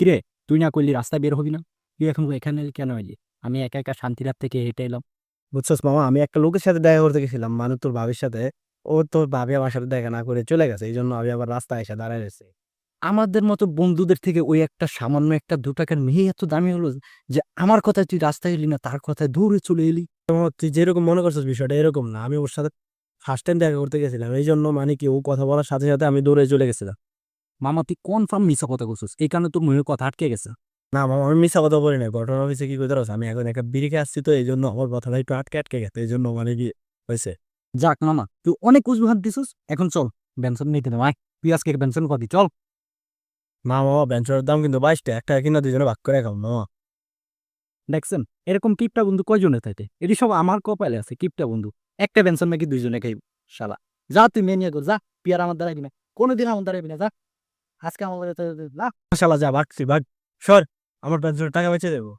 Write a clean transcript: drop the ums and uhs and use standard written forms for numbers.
কিরে, তুই না করলি রাস্তায় বের হবি না? তুই এখন এখানে কেন এলি? আমি একা একা শান্তিরাত থেকে হেঁটে এলাম। বুঝছস মামা, আমি একটা লোকের সাথে দেখা করতে গেছিলাম, মানে তোর ভাবির সাথে। ও তোর ভাবি আমার সাথে দেখা না করে চলে গেছে, এই জন্য আমি আবার রাস্তায় এসে দাঁড়ায় রয়েছে। আমাদের মতো বন্ধুদের থেকে ওই একটা সামান্য একটা ২ টাকার মেয়ে এত দামি হলো যে আমার কথায় তুই রাস্তায় এলি না, তার কথায় দৌড়ে চলে এলি। তুই যেরকম মনে করছিস বিষয়টা এরকম না, আমি ওর সাথে ফার্স্ট টাইম দেখা করতে গেছিলাম, এই জন্য মানে কি ও কথা বলার সাথে সাথে আমি দৌড়ে চলে গেছিলাম। মামা, তুই কনফার্ম মিছা কথা করছিস, এই কারণে তোর মুখের কথা আটকে গেছে। না মামা, আমি মিথ্যা কথা বলি না। ঘটনা হয়েছে কি করতে আমি এখন একটা বিড়ি খেয়ে আসছি, তো এই জন্য আমার কথাটা একটু আটকে আটকে গেছে, এই জন্য মানে কি হয়েছে। যাক মামা, তুই অনেক অজুহাত দিছিস, এখন চল বেনসন নিতে নেই। তুই আজকে বেনসন কদি চল। না মামা, বেঞ্চের দাম কিন্তু 22 টাকা, একটা কিনা দুজনে ভাগ করে খাও মামা। দেখছেন, এরকম কিপটা বন্ধু কয়জনে থাকে? এটি সব আমার কপালে আছে কিপটা বন্ধু। একটা বেনসন নাকি 2 জনে খাইব। শালা, যা তুই মেনিয়া কর, যা। পিয়ার আমার দাঁড়াবি না, কোনোদিন আমার দাঁড়াবি না, যা। আজকে আমার যা। শালা যা, ভাগছি ভাগ। সর, আমার বেঞ্চের টাকা বেঁচে দেবো।